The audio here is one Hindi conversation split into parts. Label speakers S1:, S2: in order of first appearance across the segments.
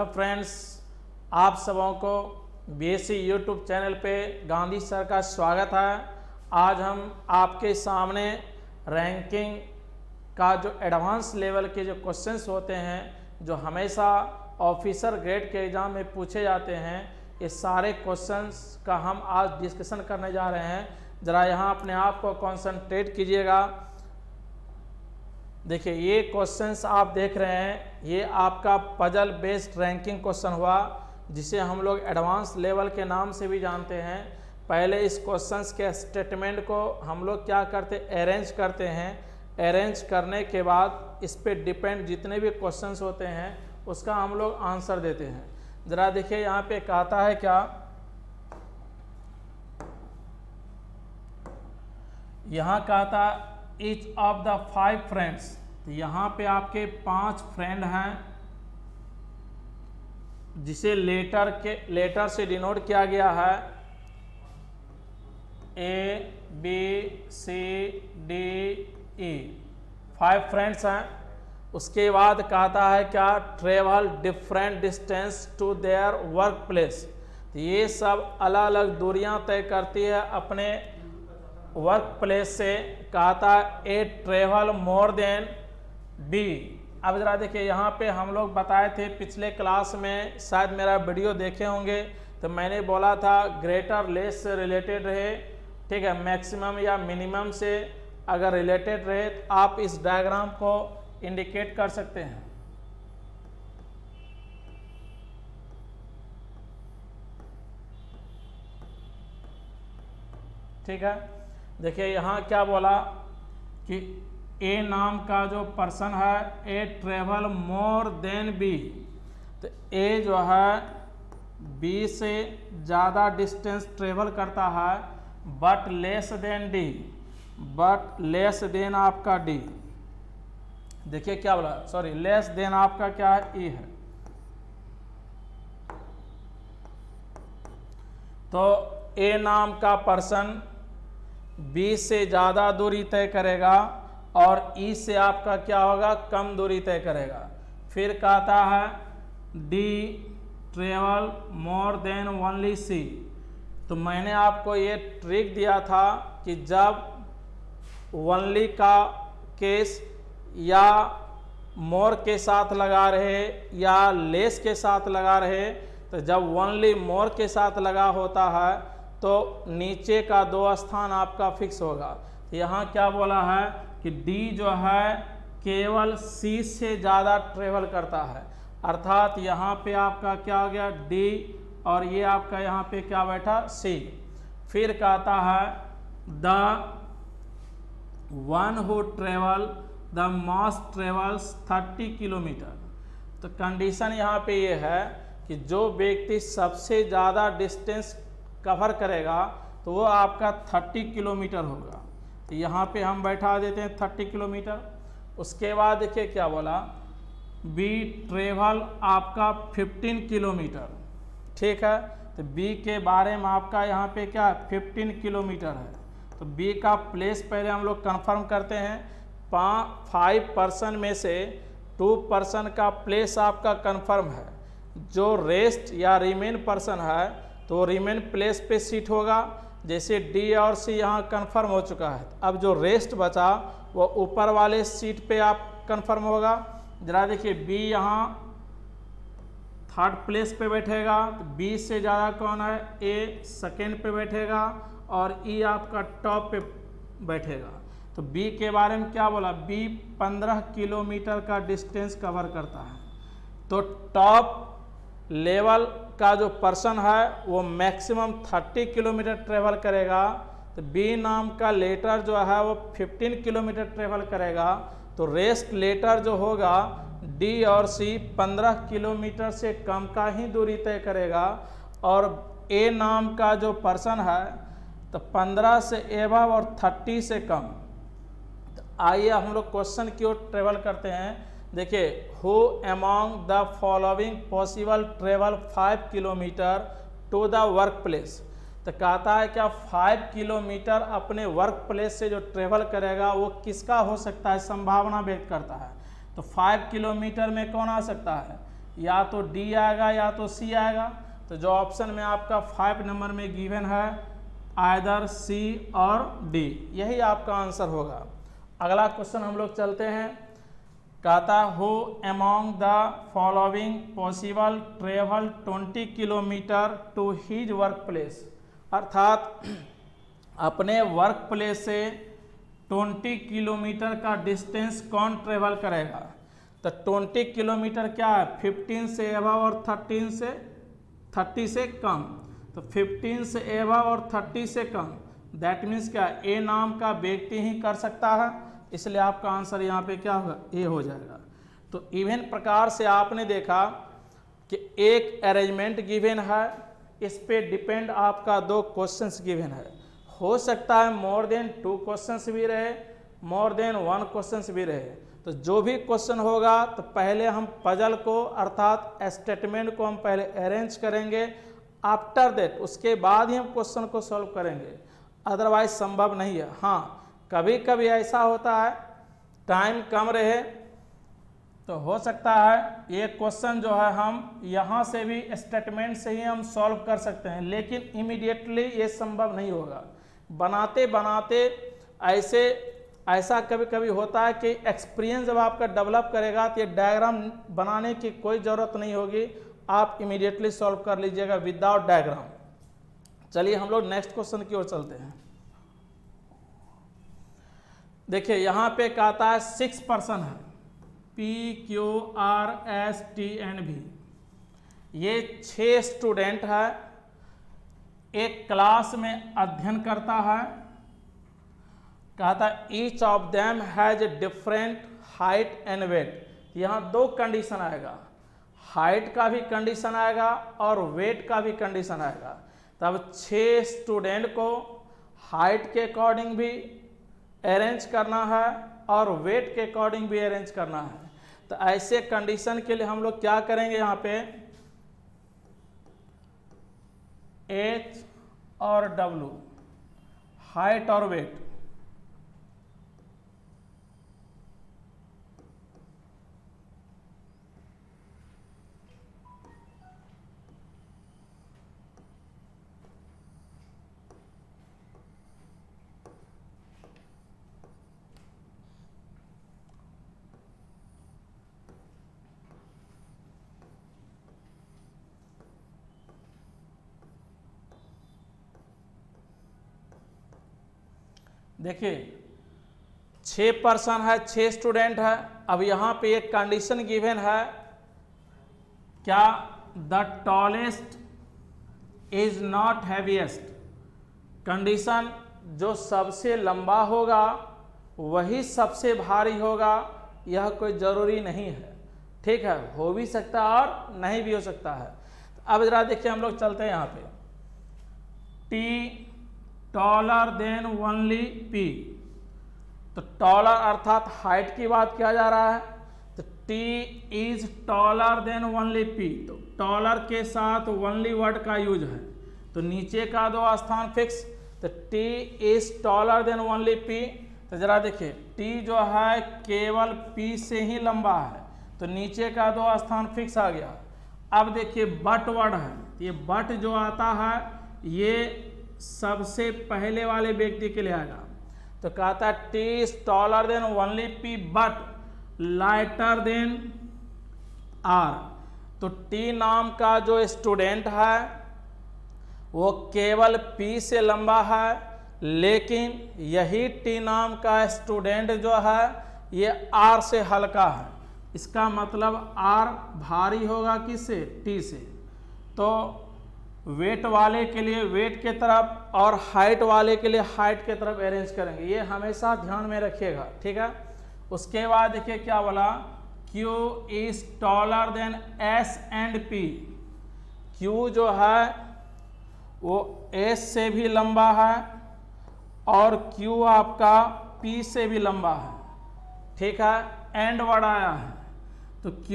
S1: हेलो फ्रेंड्स, आप सबों को बीएससी यूट्यूब चैनल पे गांधी सर का स्वागत है। आज हम आपके सामने रैंकिंग का जो एडवांस लेवल के जो क्वेश्चंस होते हैं, जो हमेशा ऑफिसर ग्रेड के एग्ज़ाम में पूछे जाते हैं, इस सारे क्वेश्चंस का हम आज डिस्कशन करने जा रहे हैं। ज़रा यहाँ अपने आप को कॉन्सेंट्रेट कीजिएगा। देखिए, ये क्वेश्चंस आप देख रहे हैं, ये आपका पजल बेस्ड रैंकिंग क्वेश्चन हुआ, जिसे हम लोग एडवांस लेवल के नाम से भी जानते हैं। पहले इस क्वेश्चंस के स्टेटमेंट को हम लोग क्या करते, अरेंज करते हैं। अरेंज करने के बाद इस पे डिपेंड जितने भी क्वेश्चंस होते हैं उसका हम लोग आंसर देते हैं। ज़रा देखिए, यहाँ पे कहता है क्या, यहाँ कहता ईच ऑफ द 5 फ्रेंड्स। तो यहाँ पे आपके 5 फ्रेंड हैं, जिसे लेटर से डिनोट किया गया है ABCDE। 5 फ्रेंड्स हैं। उसके बाद कहता है क्या, travel different distance to their work place. तो ये सब अलग अलग दूरियां तय करती है अपने वर्क प्लेस से। कहता है ए ट्रेवल मोर देन बी। अब जरा देखिए, यहाँ पे हम लोग बताए थे पिछले क्लास में, शायद मेरा वीडियो देखे होंगे, तो मैंने बोला था ग्रेटर लेस से रिलेटेड रहे, ठीक है, मैक्सिमम या मिनिमम से अगर रिलेटेड रहे तो आप इस डायग्राम को इंडिकेट कर सकते हैं। ठीक है, देखिए यहाँ क्या बोला कि ए नाम का जो पर्सन है, ए ट्रेवल मोर देन बी। तो ए जो है बी से ज़्यादा डिस्टेंस ट्रेवल करता है, but less than D, but less than आपका डी। देखिए क्या बोला, सॉरी, लेस देन आपका क्या है, ई है। तो ए नाम का पर्सन बी से ज़्यादा दूरी तय करेगा और ई से आपका क्या होगा, कम दूरी तय करेगा। फिर कहता है D travel more than only C. तो मैंने आपको ये ट्रिक दिया था कि जब ओनली का केस या मोर के साथ लगा रहे या लेस के साथ लगा रहे, तो जब ओनली मोर के साथ लगा होता है तो नीचे का 2 स्थान आपका फिक्स होगा। तो यहाँ क्या बोला है कि डी जो है केवल सी से ज़्यादा ट्रेवल करता है, अर्थात यहाँ पे आपका क्या हो गया, डी, और ये आपका यहाँ पे क्या बैठा, सी। फिर कहता है the one who travel the most travels 30 kilometre. तो कंडीशन यहाँ पे ये है कि जो व्यक्ति सबसे ज़्यादा डिस्टेंस कवर करेगा तो वो आपका 30 किलोमीटर होगा। तो यहाँ पे हम बैठा देते हैं 30 किलोमीटर। उसके बाद देखिए क्या बोला, बी ट्रेवल आपका 15 किलोमीटर, ठीक है। तो बी के बारे में आपका यहाँ पे क्या 15 किलोमीटर है। तो बी का प्लेस पहले हम लोग कंफर्म करते हैं। 5 पर्सन में से 2 पर्सन का प्लेस आपका कंफर्म है। जो रेस्ट या रिमेन पर्सन है तो रिमेन प्लेस पे सीट होगा। जैसे डी और सी यहाँ कंफर्म हो चुका है, अब जो रेस्ट बचा वो ऊपर वाले सीट पे आप कंफर्म होगा। जरा देखिए, बी यहाँ 3rd प्लेस पे बैठेगा। तो बी से ज़्यादा कौन है, ए 2nd पे बैठेगा और ई आपका टॉप पे बैठेगा। तो बी के बारे में क्या बोला, बी 15 किलोमीटर का डिस्टेंस कवर करता है। तो टॉप लेवल का जो पर्सन है वो मैक्सिमम 30 किलोमीटर ट्रेवल करेगा। तो बी नाम का लेटर जो है वो 15 किलोमीटर ट्रेवल करेगा। तो रेस्ट लेटर जो होगा डी और सी 15 किलोमीटर से कम का ही दूरी तय करेगा। और ए नाम का जो पर्सन है तो 15 से एबव और 30 से कम। तो आइए हम लोग क्वेश्चन की ओर ट्रेवल करते हैं। देखिए, who among the following possible travel 5 kilometre to the work place. तो कहता है क्या 5 किलोमीटर अपने वर्क प्लेस से जो ट्रेवल करेगा वो किसका हो सकता है, संभावना व्यक्त करता है। तो 5 किलोमीटर में कौन आ सकता है, या तो डी आएगा या तो सी आएगा। तो जो ऑप्शन में आपका 5 नंबर में गिवन है आइदर सी और डी, यही आपका आंसर होगा। अगला क्वेश्चन हम लोग चलते हैं। कहता who among the following possible travel 20 kilometre to his work place, अर्थात अपने वर्क प्लेस से 20 किलोमीटर का डिस्टेंस कौन ट्रेवल करेगा। तो 20 किलोमीटर क्या है, 15 से एबव और 30 से कम। तो 15 से एबव और 30 से कम, दैट मीन्स क्या, ए नाम का व्यक्ति ही कर सकता है, इसलिए आपका आंसर यहाँ पे क्या होगा, ए हो जाएगा। तो इवन प्रकार से आपने देखा कि एक अरेंजमेंट गिवन है, इस पे डिपेंड आपका 2 क्वेश्चंस गिवन है। हो सकता है मोर देन 2 क्वेश्चंस भी रहे, मोर देन 1 क्वेश्चंस भी रहे। तो जो भी क्वेश्चन होगा तो पहले हम पजल को अर्थात स्टेटमेंट को हम पहले अरेंज करेंगे, आफ्टर दैट उसके बाद ही हम क्वेश्चन को सॉल्व करेंगे, अदरवाइज संभव नहीं है। हाँ, कभी कभी ऐसा होता है टाइम कम रहे तो हो सकता है ये क्वेश्चन जो है हम यहाँ से भी स्टेटमेंट से ही हम सॉल्व कर सकते हैं, लेकिन इमीडिएटली ये संभव नहीं होगा। बनाते बनाते ऐसा कभी कभी होता है कि एक्सपीरियंस जब आपका डेवलप करेगा तो ये डायग्राम बनाने की कोई ज़रूरत नहीं होगी, आप इमीडिएटली सॉल्व कर लीजिएगा विदाउट डायग्राम। चलिए हम लोग नेक्स्ट क्वेश्चन की ओर चलते हैं। देखिए यहाँ पे कहता है 6 पर्सन है, PQRSTNV, ये 6 स्टूडेंट है, एक क्लास में अध्ययन करता है। कहता है each of them has different height and weight. यहाँ 2 कंडीशन आएगा, हाइट का भी कंडीशन आएगा और वेट का भी कंडीशन आएगा। तब 6 स्टूडेंट को हाइट के अकॉर्डिंग भी अरेंज करना है और वेट के अकॉर्डिंग भी अरेंज करना है। तो ऐसे कंडीशन के लिए हम लोग क्या करेंगे, यहाँ पे H और W, हाइट और वेट, देखिए 6 पर्सन है, 6 स्टूडेंट है। अब यहाँ पे एक कंडीशन गिवन है, क्या, the tallest is not heaviest. Condition जो सबसे लंबा होगा वही सबसे भारी होगा, यह कोई ज़रूरी नहीं है, ठीक है, हो भी सकता है और नहीं भी हो सकता है। अब जरा देखिए हम लोग चलते हैं यहाँ पे, T taller than only P। तो टॉलर अर्थात हाइट की बात किया जा रहा है, तो T is taller then only P। तो टॉलर के साथ ओनली वर्ड का यूज है, तो नीचे का 2 स्थान फिक्स, तो T is taller then only P। तो जरा देखिए T जो है केवल P से ही लंबा है, तो नीचे का 2 स्थान फिक्स आ गया। अब देखिए बट वर्ड है, ये बट जो आता है ये सबसे पहले वाले व्यक्ति के लिए आएगा। तो कहता है T is taller then only P but lighter than R। तो T नाम का जो स्टूडेंट है वो केवल P से लंबा है, लेकिन यही T नाम का स्टूडेंट जो है ये R से हल्का है। इसका मतलब R भारी होगा किससे, T से। तो वेट वाले के लिए वेट के तरफ और हाइट वाले के लिए हाइट के तरफ अरेंज करेंगे, ये हमेशा ध्यान में रखिएगा, ठीक है। उसके बाद देखिए क्या बोला, Q is taller then S and P। Q जो है वो S से भी लंबा है और Q आपका P से भी लंबा है, ठीक है, एंड वर्ड आया है। तो Q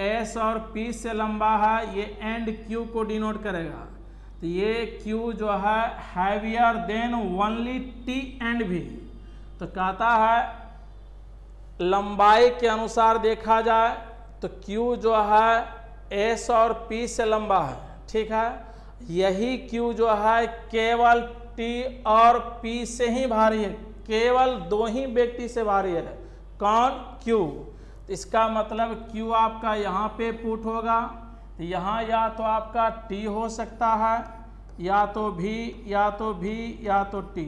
S1: S और P से लंबा है, ये एंड Q को डिनोट करेगा। तो ये Q जो है heavier than only T and V। तो कहता है लंबाई के अनुसार देखा जाए तो Q जो है एस और पी से लंबा है, ठीक है। यही क्यू जो है केवल टी और पी से ही भारी है, केवल दो ही व्यक्ति से भारी है। कौन? क्यू। तो इसका मतलब क्यू आपका यहाँ पे पुट होगा, तो यहाँ या तो आपका टी हो सकता है, या तो भी, या तो भी, या तो टी।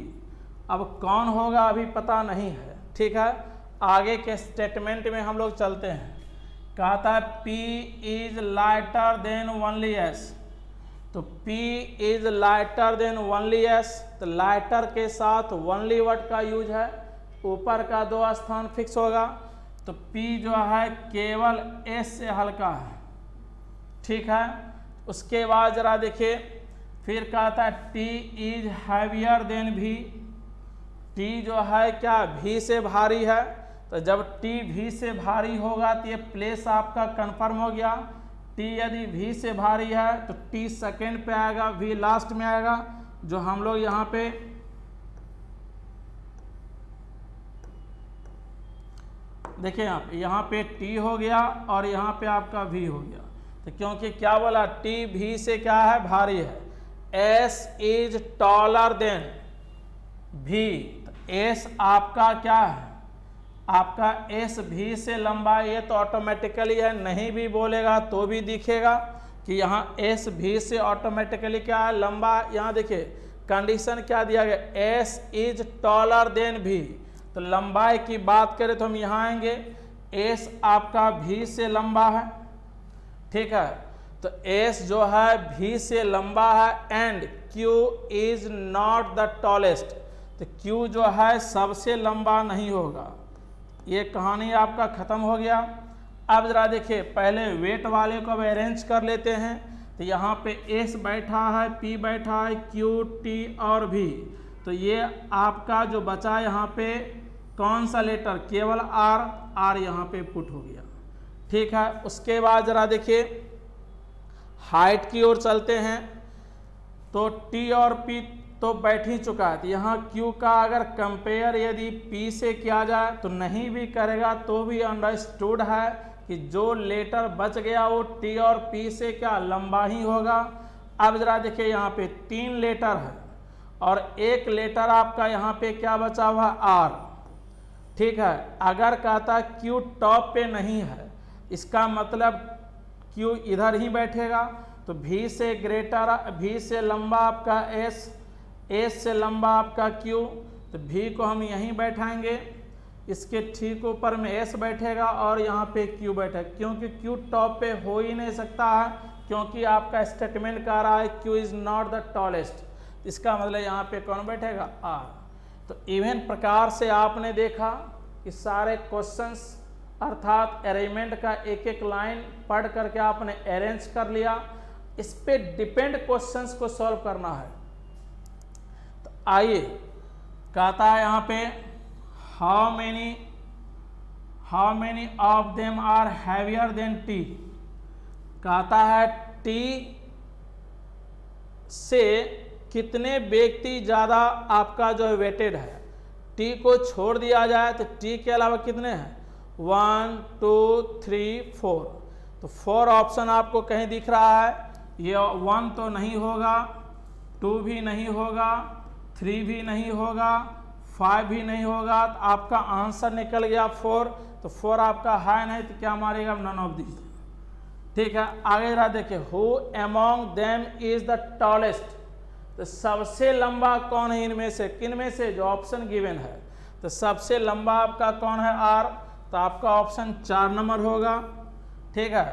S1: अब कौन होगा अभी पता नहीं है, ठीक है। आगे के स्टेटमेंट में हम लोग चलते हैं। कहता है P is lighter than only S, तो P is lighter than only S, तो लाइटर के साथ ओनली वर्ड का यूज है, ऊपर का 2 स्थान फिक्स होगा, तो P जो है केवल S से हल्का है, ठीक है। उसके बाद जरा देखिए, फिर कहता है T is heavier than V, T जो है क्या V से भारी है, तो जब T V से भारी होगा तो ये प्लेस आपका कंफर्म हो गया। T यदि V से भारी है तो T सेकेंड पे आएगा, V लास्ट में आएगा, जो हम लोग यहाँ पे देखिए यहाँ पे T हो गया और यहाँ पे आपका V हो गया। तो क्योंकि क्या बोला, T V से क्या है, भारी है। S is taller then V, तो S आपका क्या है, आपका S V से लंबा, ये तो ऑटोमेटिकली है, नहीं भी बोलेगा तो भी दिखेगा कि यहाँ S V से ऑटोमेटिकली क्या है, लंबा। यहाँ देखिए कंडीशन क्या दिया गया, S is taller then V, तो लंबाई की बात करें तो हम यहाँ आएंगे, S आपका V से लंबा है, ठीक है। तो S जो है V से लंबा है and Q is not the tallest, तो Q जो है सबसे लंबा नहीं होगा। ये कहानी आपका खत्म हो गया। अब जरा देखिए, पहले वेट वाले को अब अरेंज कर लेते हैं। तो यहाँ पे S बैठा है, P बैठा है, Q, T और V, तो ये आपका जो बचा यहाँ पे कौन सा लेटर, केवल R यहाँ पे पुट हो गया, ठीक है। उसके बाद जरा देखिए हाइट की ओर चलते हैं, तो T और P तो बैठ ही चुका है, तो यहाँ Q का अगर कंपेयर यदि P से किया जाए तो नहीं भी करेगा तो भी अंडरस्टूड है कि जो लेटर बच गया वो T और P से क्या लंबा ही होगा। अब जरा देखिए यहाँ पे 3 लेटर है और एक लेटर आपका यहाँ पे क्या बचा हुआ, R, ठीक है। अगर कहता Q टॉप पे नहीं है, इसका मतलब Q इधर ही बैठेगा, तो V से ग्रेटर, V से लंबा आपका S, S से लंबा आपका Q, तो V को हम यहीं बैठाएंगे, इसके ठीक ऊपर में S बैठेगा और यहाँ पे Q बैठेगा, क्योंकि Q टॉप पे हो ही नहीं सकता है, क्योंकि आपका स्टेटमेंट कह रहा है Q is not the tallest, इसका मतलब यहाँ पे कौन बैठेगा, R। तो इवन प्रकार से आपने देखा कि सारे क्वेश्चंस अर्थात अरेंजमेंट का एक एक लाइन पढ़ करके आपने अरेंज कर लिया, इस पे डिपेंड क्वेश्चंस को सॉल्व करना है। तो आइए, कहता है यहाँ पे how many of them are heavier than T, कहता है T से कितने व्यक्ति ज़्यादा आपका जो है वेटेड है। T को छोड़ दिया जाए तो T के अलावा कितने हैं, 1 2 3 4, तो 4 ऑप्शन आपको कहीं दिख रहा है, ये 1 तो नहीं होगा, 2 भी नहीं होगा, 3 भी नहीं होगा, 5 भी नहीं होगा, तो आपका आंसर निकल गया 4, तो 4 आपका है नहीं, तो क्या मारेगा, नन ऑफ दिस, ठीक है। आगे रहा देखिए, who among them is the tallest, तो सबसे लंबा कौन है इनमें से, किन में से, जो ऑप्शन गिवन है, तो सबसे लंबा आपका कौन है, R, तो आपका ऑप्शन 4 नंबर होगा, ठीक है।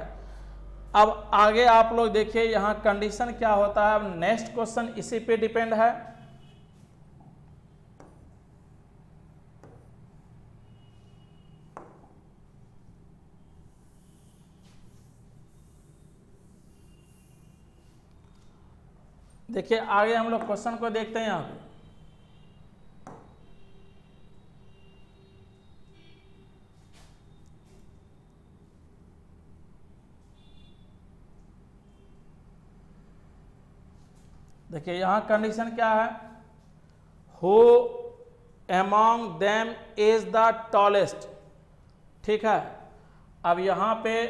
S1: अब आगे आप लोग देखिए यहाँ कंडीशन क्या होता है। अब नेक्स्ट क्वेश्चन इसी पे डिपेंड है। देखिए आगे हम लोग क्वेश्चन को देखते हैं। यहाँ पे देखिए यहाँ कंडीशन क्या है, who among them is the tallest, ठीक है। अब यहाँ पे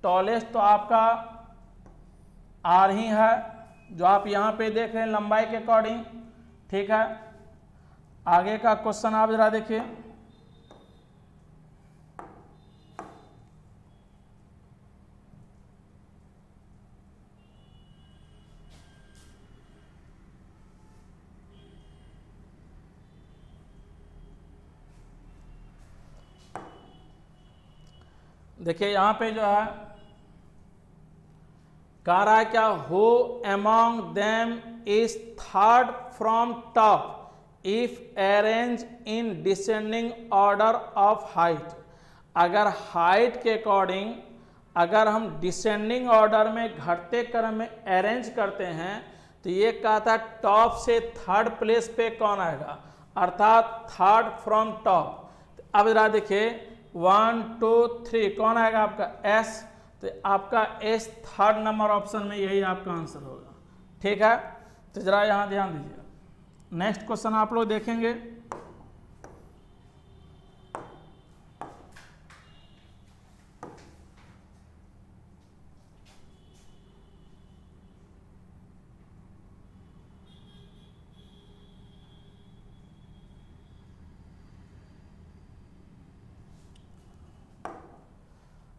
S1: टॉलेस्ट तो आपका आर ही है, जो आप यहाँ पे देख रहे हैं लंबाई के अकॉर्डिंग। ठीक है, आगे का क्वेश्चन आप जरा देखिए। देखिए यहाँ पे जो है कह रहा है क्या, who among them is third from top if arrange in descending order of height. अगर हाइट के अकॉर्डिंग अगर हम डिसेंडिंग ऑर्डर में घटते क्रम में अरेंज करते हैं तो ये कहता है टॉप से थर्ड प्लेस पे कौन आएगा, अर्थात थर्ड फ्रॉम टॉप। अब जरा देखिए 1 2 3 कौन आएगा आपका एस, तो आपका एस थर्ड नंबर ऑप्शन में यही आपका आंसर होगा। ठीक है, तो जरा यहाँ ध्यान दीजिए। नेक्स्ट क्वेश्चन आप लोग देखेंगे।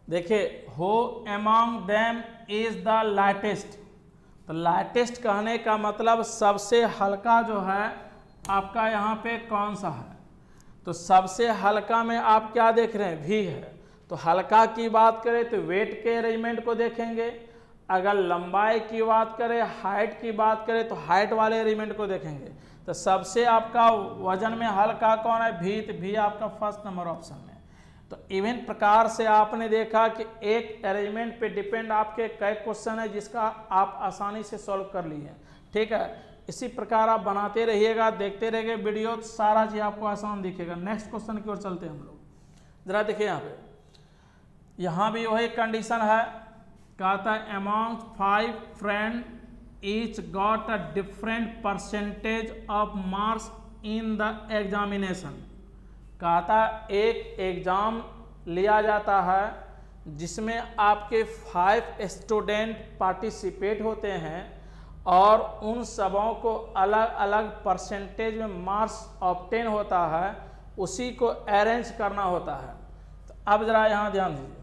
S1: देखिए हो among them is the lightest, तो लाइटेस्ट कहने का मतलब सबसे हल्का जो है आपका यहाँ पे कौन सा है, तो सबसे हल्का में आप क्या देख रहे हैं, भी है। तो हल्का की बात करें तो वेट के अरेंजमेंट को देखेंगे, अगर लंबाई की बात करें, हाइट की बात करें तो हाइट वाले अरेंजमेंट को देखेंगे। तो सबसे आपका वजन में हल्का कौन है, भी, तो भी आपका फर्स्ट नंबर ऑप्शन में। तो इवन प्रकार से आपने देखा कि एक अरेंजमेंट पे डिपेंड आपके कई क्वेश्चन है जिसका आप आसानी से सॉल्व कर लिए। ठीक है, इसी प्रकार आप बनाते रहिएगा, देखते रहिएगा वीडियो, तो सारा चीज आपको आसान दिखेगा। नेक्स्ट क्वेश्चन की ओर चलते हैं हम लोग। जरा देखिए यहाँ पे, यहाँ भी वही कंडीशन है, कहता है among 5 friend each got a different percentage of marks in the examination. कहता एक एग्जाम लिया जाता है जिसमें आपके 5 स्टूडेंट पार्टिसिपेट होते हैं और उन सबों को अलग अलग परसेंटेज में मार्क्स ऑब्टेन होता है, उसी को अरेंज करना होता है। तो अब जरा यहाँ ध्यान दीजिए।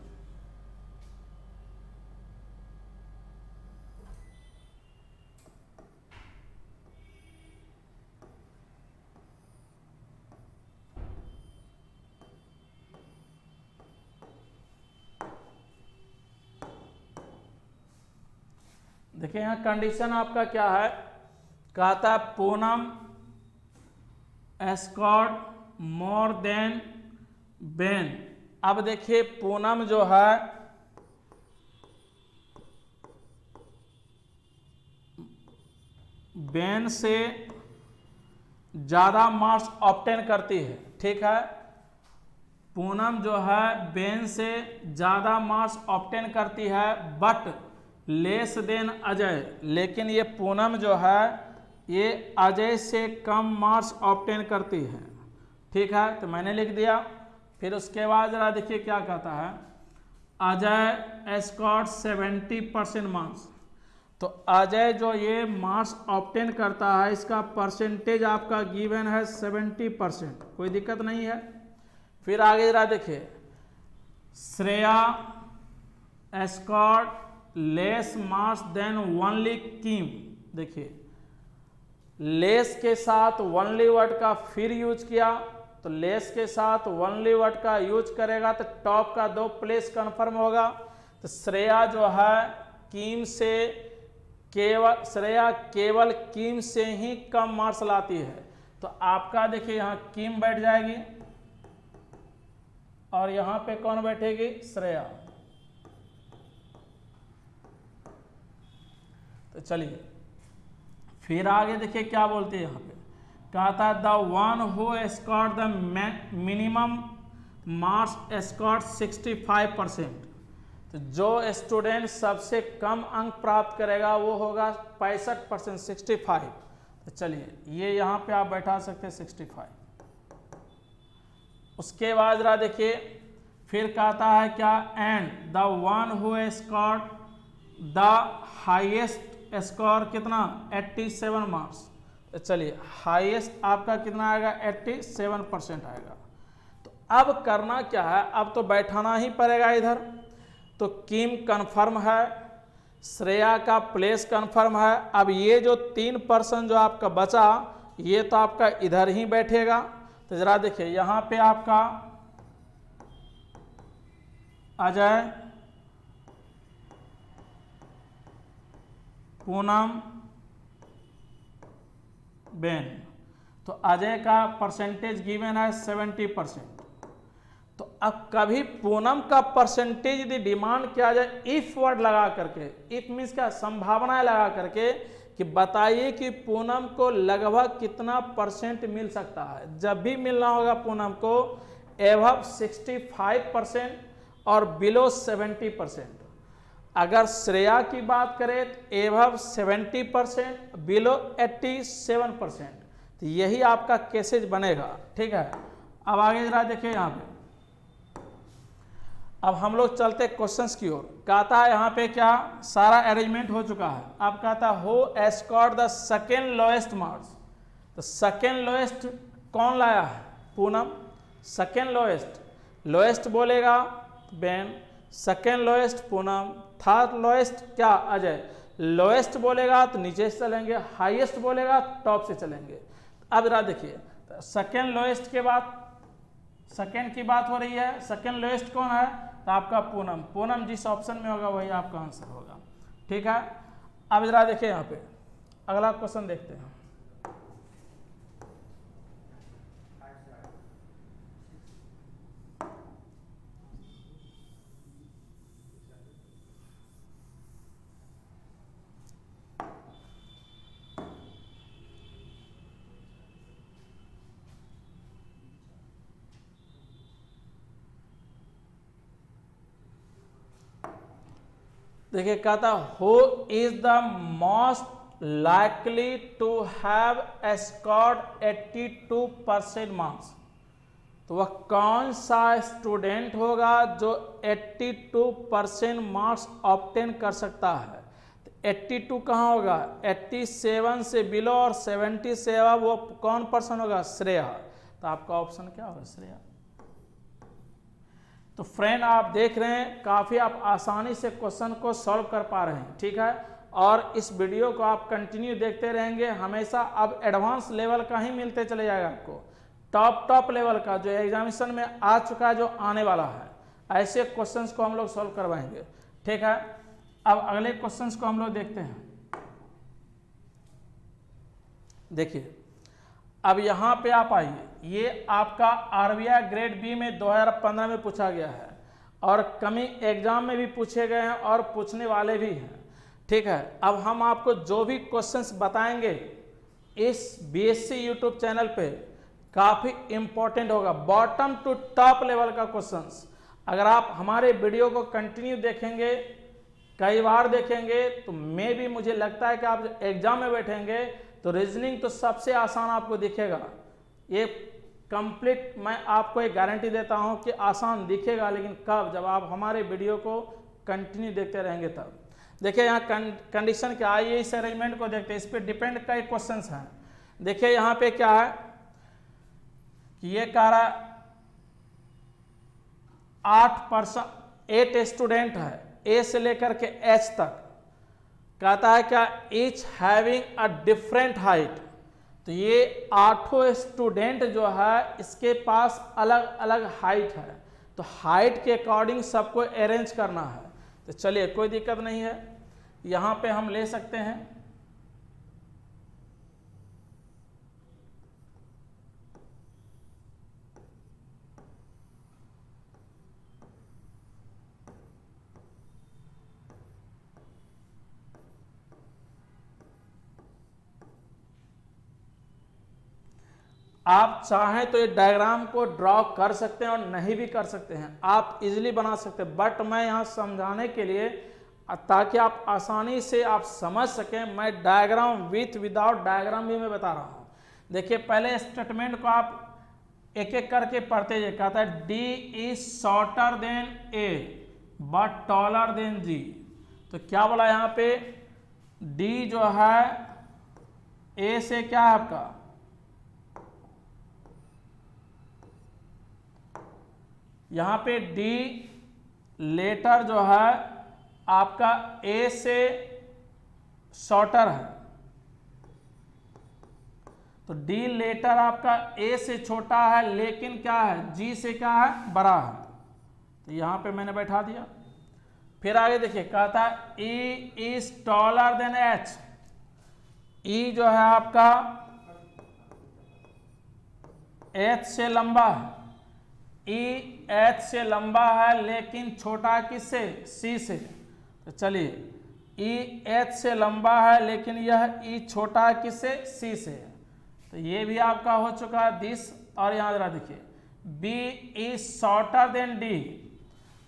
S1: देखिए यहाँ कंडीशन आपका क्या है, कहता है Poonam scored more than Ben. अब देखिए पूनम जो है बेन से ज्यादा मार्क्स ऑब्टेन करती है। ठीक है, पूनम जो है बेन से ज्यादा मार्क्स ऑब्टेन करती है, बट लेस देन अजय, लेकिन ये पूनम जो है ये अजय से कम मार्क्स ऑब्टेन करती है। ठीक है, तो मैंने लिख दिया। फिर उसके बाद जरा देखिए क्या कहता है, अजय स्कोर्ड 70% मार्क्स। तो अजय जो ये मार्क्स ऑब्टेन करता है इसका परसेंटेज आपका गिवन है 70%, कोई दिक्कत नहीं है। फिर आगे जरा देखिए, Shreya scored less marks than only Kim. देखिए लेस के साथ ओनली वर्ड का फिर यूज किया, तो लेस के साथ ओनली वर्ड का यूज करेगा तो टॉप का 2 प्लेस कंफर्म होगा। तो श्रेया जो है किम से श्रेया केवल किम से ही कम मार्क्स लाती है, तो आपका देखिए यहाँ किम बैठ जाएगी और यहाँ पे कौन बैठेगी, श्रेया। तो चलिए फिर आगे देखिए क्या बोलते हैं यहाँ पे, कहता है the one who scored the minimum marks scored 65%। तो जो स्टूडेंट सबसे कम अंक प्राप्त करेगा वो होगा 65%, 65। तो चलिए ये यहाँ पे आप बैठा सकते हैं 65। उसके बाद जरा देखिए फिर कहता है क्या, and the one who scored the highest score कितना 87 मार्क्स। तो चलिए हाईएस्ट आपका कितना आएगा 87% आएगा। तो अब करना क्या है, अब तो बैठाना ही पड़ेगा इधर। तो किम कन्फर्म है, श्रेया का प्लेस कन्फर्म है। अब ये जो 3% जो आपका बचा ये तो आपका इधर ही बैठेगा। तो जरा देखिए यहाँ पे आपका अजय, पूनम, बेन। तो अजय का परसेंटेज गिवन है 70%। तो अब कभी पूनम का परसेंटेज यदि डिमांड किया जाए इफ वर्ड लगा करके, इफ मीन्स क्या, संभावनाएं लगा करके कि बताइए कि पूनम को लगभग कितना परसेंट मिल सकता है। जब भी मिलना होगा पूनम को एबव 65% और बिलो 70%। अगर श्रेया की बात करें तो एबव 70%, बिलो 87%। तो यही आपका केसेज बनेगा, ठीक है। अब आगे जरा देखिए यहाँ पे, अब हम लोग चलते क्वेश्चंस की ओर। कहता है यहाँ पे क्या, सारा अरेंजमेंट हो चुका है। अब कहता है who scored the second lowest marks. तो सेकेंड लोएस्ट कौन लाया है, पूनम। सेकेंड लोएस्ट बोलेगा Ben, second lowest Poonam, third lowest क्या अजय। लोएस्ट बोलेगा तो नीचे से चलेंगे, हाईएस्ट बोलेगा तो टॉप से चलेंगे। अब जरा देखिए सेकेंड लोएस्ट के बाद सेकेंड की बात हो रही है, सेकेंड लोएस्ट कौन है, तो आपका पूनम। पूनम जिस ऑप्शन में होगा वही आपका आंसर होगा, ठीक है। अब जरा देखिए यहाँ पे अगला क्वेश्चन देखते हैं। देखिए कहता who is the most likely to have scored 82% marks. तो वह कौन सा स्टूडेंट होगा जो 82% मार्क्स ऑब्टेन कर सकता है। तो 82 कहाँ होगा, 87 से बिलो और 70 से अब वो कौन पर्सन होगा, श्रेया। तो आपका ऑप्शन क्या होगा, श्रेया। तो फ्रेंड आप देख रहे हैं काफ़ी आप आसानी से क्वेश्चन को सॉल्व कर पा रहे हैं, ठीक है। और इस वीडियो को आप कंटिन्यू देखते रहेंगे हमेशा। अब एडवांस लेवल का ही मिलते चले जाएगा आपको, टॉप लेवल का जो एग्जामिनेशन में आ चुका है, जो आने वाला है, ऐसे क्वेश्चंस को हम लोग सॉल्व करवाएंगे, ठीक है। अब अगले क्वेश्चंस को हम लोग देखते हैं। देखिए अब यहाँ पे आप आइए, ये आपका आरबीआई ग्रेड बी में 2015 में पूछा गया है और कमिंग एग्जाम में भी पूछे गए हैं और पूछने वाले भी हैं, ठीक है। अब हम आपको जो भी क्वेश्चंस बताएंगे इस बीएससी यूट्यूब चैनल पे काफ़ी इम्पोर्टेंट होगा, बॉटम टू टॉप लेवल का क्वेश्चंस। अगर आप हमारे वीडियो को कंटिन्यू देखेंगे, कई बार देखेंगे, तो मे भी मुझे लगता है कि आप एग्जाम में बैठेंगे तो रीजनिंग तो सबसे आसान आपको दिखेगा। ये कंप्लीट मैं आपको एक गारंटी देता हूं कि आसान दिखेगा, लेकिन कब, जब आप हमारे वीडियो को कंटिन्यू देखते रहेंगे तब। देखिए यहाँ कंडीशन क्या है, ये इस अरेंजमेंट को देखते हैं, इस पर डिपेंड कई क्वेश्चंस हैं। देखिए यहाँ पे क्या है कि ये कह रहा 8 स्टूडेंट है, ए से लेकर के एच तक। कहता है क्या, each having a different height. तो ये 8 स्टूडेंट जो है इसके पास अलग अलग हाइट है, तो हाइट के अकॉर्डिंग सबको अरेंज करना है। तो चलिए कोई दिक्कत नहीं है, यहाँ पे हम ले सकते हैं। आप चाहें तो ये डायग्राम को ड्रॉ कर सकते हैं और नहीं भी कर सकते हैं, आप इजीली बना सकते हैं। बट मैं यहाँ समझाने के लिए, ताकि आप आसानी से आप समझ सकें, मैं डायग्राम विथ विदाउट डायग्राम भी मैं बता रहा हूँ। देखिए पहले स्टेटमेंट को आप एक एक करके पढ़ते जाइए। कहता है D is shorter than A but taller than G. तो क्या बोला यहाँ पे, डी जो है ए से क्या है आपका, यहाँ पे डी लेटर जो है आपका ए से शॉर्टर है, तो डी लेटर आपका ए से छोटा है लेकिन क्या है, जी से क्या है, बड़ा है। तो यहां पे मैंने बैठा दिया। फिर आगे देखिए, कहता है E is taller than H. E जो है आपका एच से लंबा है, ई एच से लंबा है लेकिन छोटा किससे, सी से। तो चलिए ई एच से लंबा है लेकिन यह ई छोटा है किससे, सी से। तो ये भी आपका हो चुका है दिस। और यहां जरा देखिए, B is shorter than D.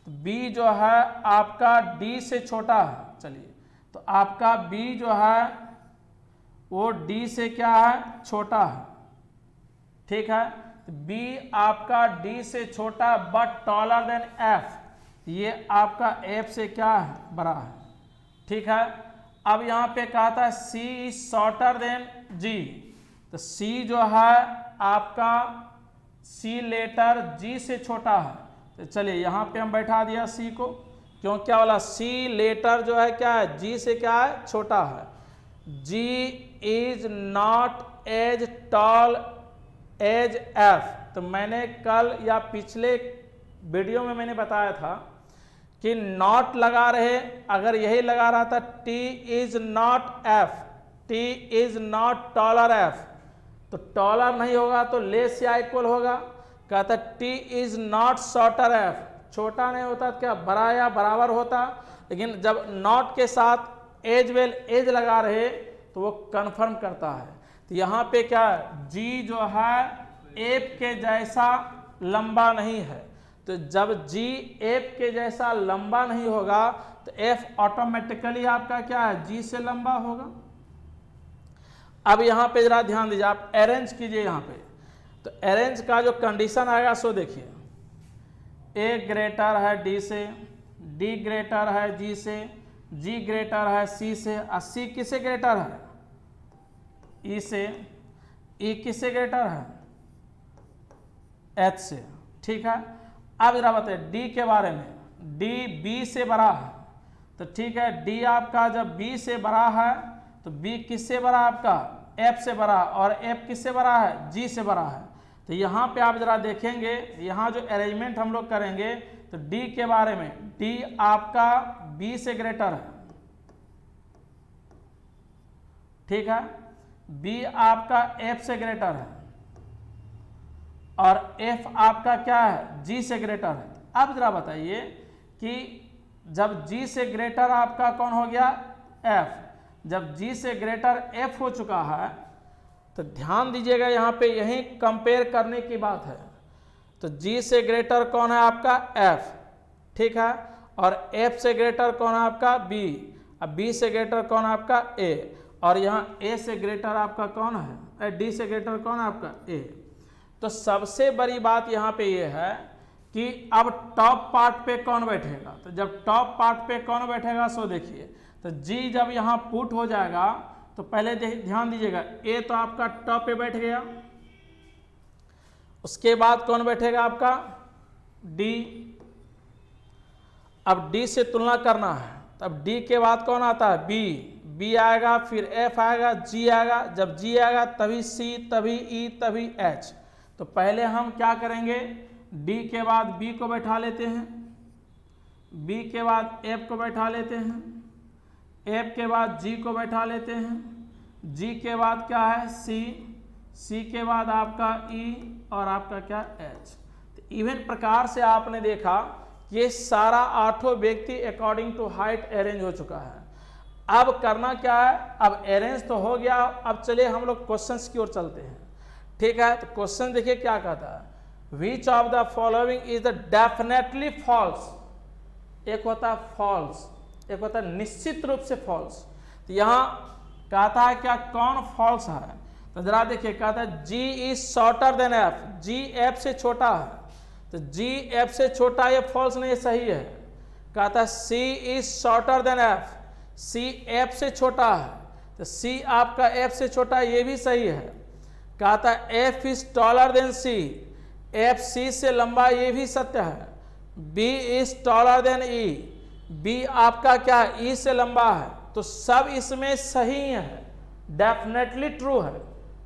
S1: B जो है आपका डी से छोटा है। चलिए, तो आपका बी जो है वो डी से क्या है, छोटा है। ठीक है, बी आपका डी से छोटा बट टॉलर देन एफ। ये आपका एफ से क्या है, बड़ा है। ठीक है, अब यहां पे कहता है सी इज शॉर्टर देन जी। तो सी जो है आपका सी लेटर जी से छोटा है। तो चलिए यहाँ पे हम बैठा दिया सी को, क्यों, क्या वाला, सी लेटर जो है क्या है, जी से क्या है, छोटा है। G is not as tall as F. तो मैंने कल या पिछले वीडियो में मैंने बताया था कि नॉट लगा रहे, अगर यही लगा रहा था T is not F, T is not taller F, तो टॉलर नहीं होगा तो लेस या इक्वल होगा। कहता T is not shorter F, छोटा नहीं होता तो क्या बड़ा या बराबर होता। लेकिन जब नॉट के साथ एज वेल एज लगा रहे तो वो कंफर्म करता है। तो यहाँ पे क्या, जी जो है एफ के जैसा लंबा नहीं है। तो जब जी एफ के जैसा लंबा नहीं होगा तो एफ ऑटोमेटिकली आपका क्या है, जी से लंबा होगा। अब यहाँ पे जरा ध्यान दीजिए, आप अरेंज कीजिए यहाँ पे। तो अरेंज का जो कंडीशन आएगा सो देखिए, ए ग्रेटर है डी से, डी ग्रेटर है जी से, जी ग्रेटर है सी से, और सी किससे ग्रेटर है, ई से, ई किससे ग्रेटर है, एच से। ठीक है, अब जरा बताइए डी के बारे में, डी बी से बड़ा है। तो ठीक है, डी आपका जब बी से बड़ा है तो बी किससे बड़ा है आपका, एफ से बड़ा, और एफ किससे बड़ा है, जी से बड़ा है। तो यहाँ पे आप जरा देखेंगे, यहाँ जो अरेंजमेंट हम लोग करेंगे तो डी के बारे में, डी आपका बी से ग्रेटर है। ठीक है, बी आपका एफ से ग्रेटर है और एफ आपका क्या है, जी से ग्रेटर है। अब जरा बताइए कि जब जी से ग्रेटर आपका कौन हो गया, एफ, जब जी से ग्रेटर एफ हो चुका है तो ध्यान दीजिएगा यहाँ पे यही कंपेयर करने की बात है। तो जी से ग्रेटर कौन है आपका, एफ। ठीक है, और एफ से ग्रेटर कौन है आपका, बी। अब बी से ग्रेटर कौन है आपका, ए। और यहाँ ए से ग्रेटर आपका कौन है, डी से ग्रेटर कौन है आपका, ए। तो सबसे बड़ी बात यहाँ पे ये है कि अब टॉप पार्ट पे कौन बैठेगा। तो जब टॉप पार्ट पे कौन बैठेगा सो देखिए, तो जी जब यहाँ पुट हो जाएगा तो पहले ध्यान दीजिएगा, ए तो आपका टॉप पे बैठ गया, उसके बाद कौन बैठेगा आपका, डी। अब डी से तुलना करना है, तब डी के बाद कौन आता है, बी। बी आएगा, फिर एफ आएगा, जी आएगा। जब जी आएगा तभी सी, तभी ई, तभी एच। तो पहले हम क्या करेंगे, डी के बाद बी को बैठा लेते हैं, बी के बाद एफ को बैठा लेते हैं, एफ के बाद जी को बैठा लेते हैं, जी के बाद क्या है, सी, सी के बाद आपका ई, और आपका क्या, एच। तो इवन प्रकार से आपने देखा ये सारा आठों व्यक्ति अकॉर्डिंग टू हाइट अरेंज हो चुका है। अब करना क्या है, अब अरेंज तो हो गया, अब चलिए हम लोग क्वेश्चंस की ओर चलते हैं। ठीक है, तो क्वेश्चन देखिए क्या कहता है, which of the following is the definitely false. एक होता है फॉल्स, एक होता है निश्चित रूप से फॉल्स। तो यहाँ कहता है क्या, कौन फॉल्स है। तो जरा देखिए, कहा था G is shorter then F, G F से छोटा है, तो G F से छोटा, ये फॉल्स नहीं, सही है। कहा था C is shorter then F, C F से छोटा है, तो C आपका F से छोटा है, ये भी सही है। कहा था F is taller then C, F C से लंबा, ये भी सत्य है। B is taller then E, B आपका क्या है, E से लंबा है, तो सब इसमें सही है, डेफिनेटली ट्रू है,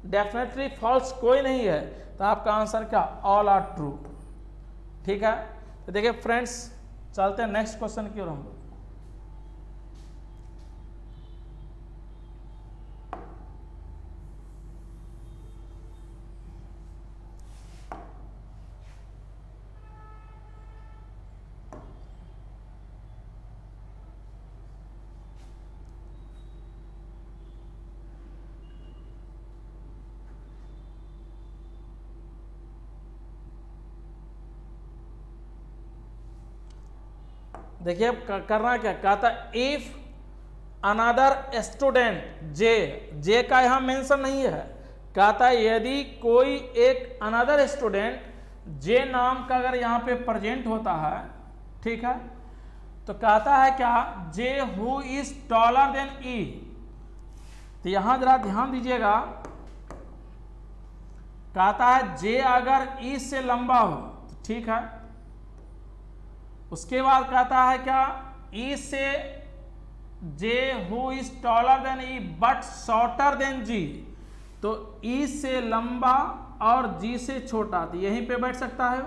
S1: डेफिनेटली फॉल्स कोई नहीं है। तो आपका आंसर क्या, ऑल आर ट्रू। ठीक है, तो देखिए फ्रेंड्स, चलते हैं नेक्स्ट क्वेश्चन की ओर हम लोग। देखिए अब करना क्या, कहा था इफ अनदर स्टूडेंट जे का यहां मेंशन नहीं है, कहा था यदि कोई एक अनदर स्टूडेंट जे नाम का अगर यहां पे प्रेजेंट होता है, ठीक है, तो कहता है क्या, जे हु इज टॉलर देन ई। तो यहां जरा ध्यान दीजिएगा, कहता है जे अगर ई से लंबा हो, तो ठीक है, उसके बाद कहता है क्या, ई से J who is taller than E but shorter than G, तो ई से लंबा और जी से छोटा, तो यहीं पे बैठ सकता है,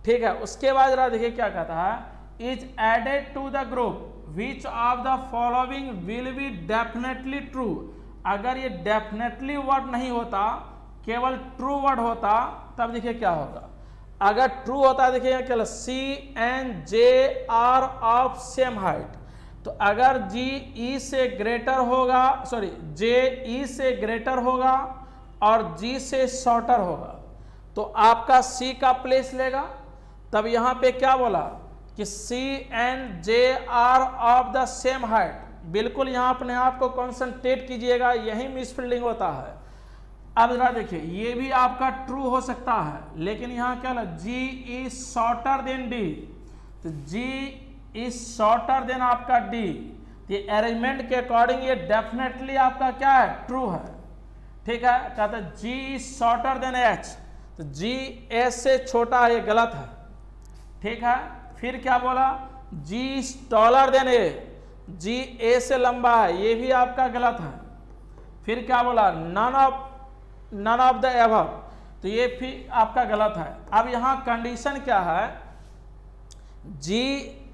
S1: ठीक है। उसके बाद जरा देखिए क्या कहता है, is added to the group which of the following will be definitely true. अगर ये डेफिनेटली वर्ड नहीं होता, केवल ट्रू वर्ड होता, तब देखिए क्या होगा। अगर ट्रू होता है, देखिए क्या, C and J are of same height, तो अगर G E से ग्रेटर होगा, सॉरी J E से ग्रेटर होगा और G से शॉर्टर होगा, तो आपका C का प्लेस लेगा। तब यहाँ पे क्या बोला कि C and J are of the same height, बिल्कुल यहाँ अपने आप को कॉन्सेंट्रेट कीजिएगा, यही मिसफील्डिंग होता है। अब जरा देखिए, ये भी आपका ट्रू हो सकता है, लेकिन यहाँ क्या है, G is shorter then D, तो G इज शॉर्टर देन आपका D, तो ये अरेंजमेंट के अकॉर्डिंग ये डेफिनेटली आपका क्या है, ट्रू है, ठीक है। कहता है G is shorter then H, तो G S से छोटा है, ये गलत है, ठीक है। फिर क्या बोला, G is taller then A, G A से लंबा है, ये भी आपका गलत है। फिर क्या बोला, नन ऑफ द एबव, तो ये फिर आपका गलत है। अब यहां कंडीशन क्या है, G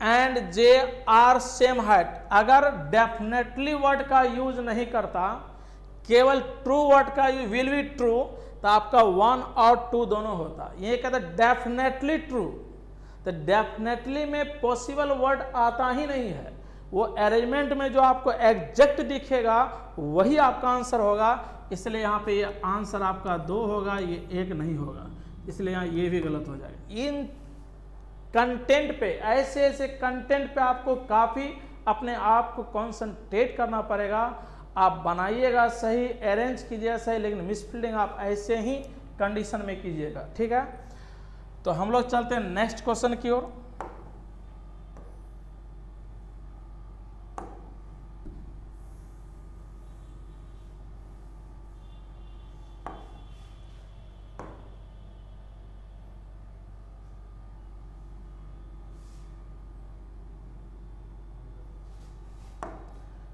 S1: and J are same height, अगर डेफिनेटली वर्ड का यूज नहीं करता, केवल ट्रू वर्ड का यूज, विल बी ट्रू, तो आपका 1 और 2 दोनों होता। ये कहता है डेफिनेटली ट्रू, तो डेफिनेटली में पॉसिबल वर्ड आता ही नहीं है, वो अरेंजमेंट में जो आपको एग्जैक्ट दिखेगा वही आपका आंसर होगा, इसलिए यहाँ पे ये आंसर आपका 2 होगा, ये 1 नहीं होगा, इसलिए यहाँ ये भी गलत हो जाएगा। इन कंटेंट पे, ऐसे ऐसे कंटेंट पे आपको काफ़ी अपने आप को कॉन्सेंट्रेट करना पड़ेगा। आप बनाइएगा सही, अरेंज कीजिएगा सही, लेकिन मिसफील्डिंग आप ऐसे ही कंडीशन में कीजिएगा, ठीक है। तो हम लोग चलते हैं नेक्स्ट क्वेश्चन की ओर।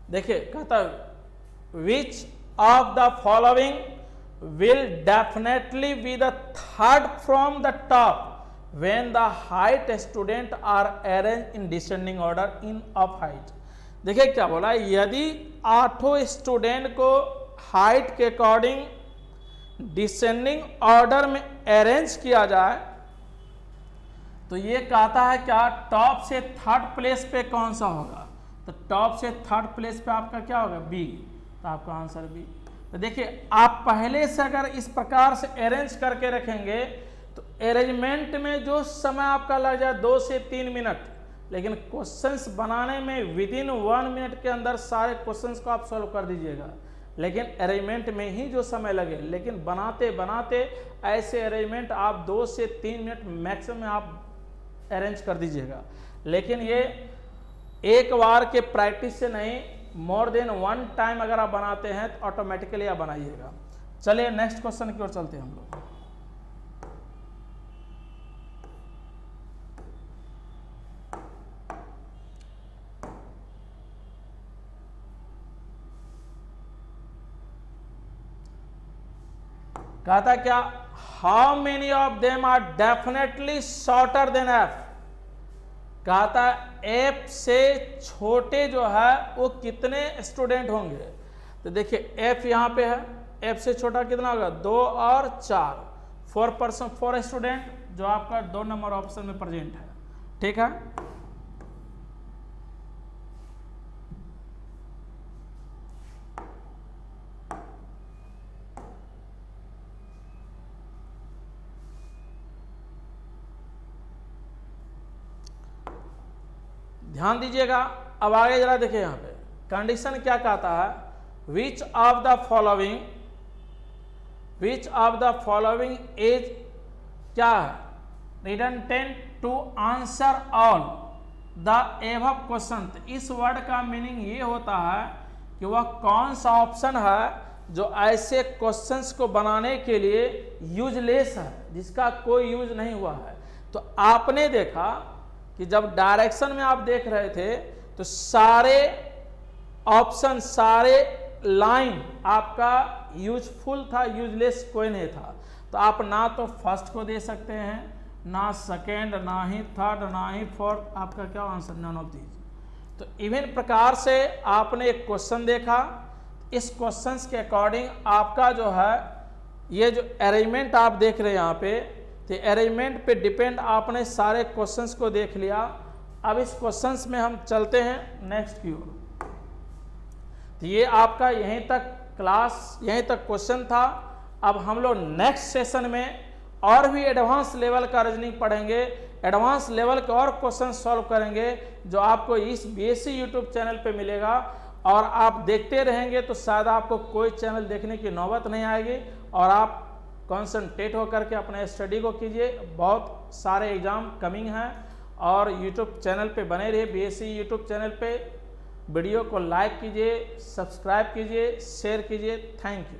S1: देखिए कहता है which of the following will definitely be the third from the top when the height student are arrange in descending order in of height. देखिए क्या बोला, यदि 8 स्टूडेंट को हाइट के अकॉर्डिंग डिसेंडिंग ऑर्डर में अरेंज किया जाए, तो ये कहता है क्या, टॉप से थर्ड प्लेस पे कौन सा होगा, तो टॉप से थर्ड प्लेस पे आपका क्या होगा, बी, तो आपका आंसर बी। तो देखिए आप पहले से अगर इस प्रकार से अरेंज करके रखेंगे, तो अरेंजमेंट में जो समय आपका लग जाए 2 से 3 मिनट, लेकिन क्वेश्चंस बनाने में विदिन 1 मिनट के अंदर सारे क्वेश्चंस को आप सॉल्व कर दीजिएगा। लेकिन अरेंजमेंट में ही जो समय लगे, लेकिन बनाते बनाते ऐसे अरेंजमेंट आप 2 से 3 मिनट मैक्सिमम आप अरेंज कर दीजिएगा। लेकिन ये एक बार के प्रैक्टिस से नहीं, मोर देन 1 टाइम अगर आप बनाते हैं तो ऑटोमेटिकली आप बनाइएगा। चलिए नेक्स्ट क्वेश्चन की ओर चलते हैं हम लोग। कहा था क्या, how many of them are definitely shorter than F. कहा था एफ से छोटे जो है वो कितने स्टूडेंट होंगे। तो देखिए एफ यहाँ पे है, एफ से छोटा कितना होगा, 2 और 4, 4 स्टूडेंट जो आपका 2 नंबर ऑप्शन में प्रेजेंट है। ठीक है, ध्यान दीजिएगा। अब आगे जरा देखिए, यहाँ पे कंडीशन क्या कहता है, which of the following is क्या है, redundant to answer all the above question. इस वर्ड का मीनिंग ये होता है कि वह कौन सा ऑप्शन है जो ऐसे क्वेश्चंस को बनाने के लिए यूजलेस है, जिसका कोई यूज नहीं हुआ है। तो आपने देखा कि जब डायरेक्शन में आप देख रहे थे तो सारे ऑप्शन, सारे लाइन आपका यूजफुल था, यूजलेस कोई नहीं था। तो आप ना तो फर्स्ट को दे सकते हैं, ना सेकेंड, ना ही थर्ड, ना ही फोर्थ, आपका क्या आंसर, नन ऑफ दीज। तो इवन प्रकार से आपने एक क्वेश्चन देखा, इस क्वेश्चंस के अकॉर्डिंग आपका जो है ये जो अरेंजमेंट आप देख रहे हैं यहाँ पे, तो अरेंजमेंट पे डिपेंड आपने सारे क्वेश्चंस को देख लिया। अब इस क्वेश्चंस में हम चलते हैं नेक्स्ट की ओर। तो ये आपका यहीं तक क्लास, यहीं तक क्वेश्चन था। अब हम लोग नेक्स्ट सेशन में और भी एडवांस लेवल का रीजनिंग पढ़ेंगे, एडवांस लेवल के और क्वेश्चन सॉल्व करेंगे, जो आपको इस बीएससी यूट्यूब चैनल पे मिलेगा। और आप देखते रहेंगे तो शायद आपको कोई चैनल देखने की नौबत नहीं आएगी, और आप कॉन्सेंट्रेट होकर के अपने स्टडी को कीजिए। बहुत सारे एग्जाम कमिंग हैं, और यूट्यूब चैनल पे बने रहिए, बीएससी यूट्यूब चैनल पे। वीडियो को लाइक कीजिए, सब्सक्राइब कीजिए, शेयर कीजिए। Thank you.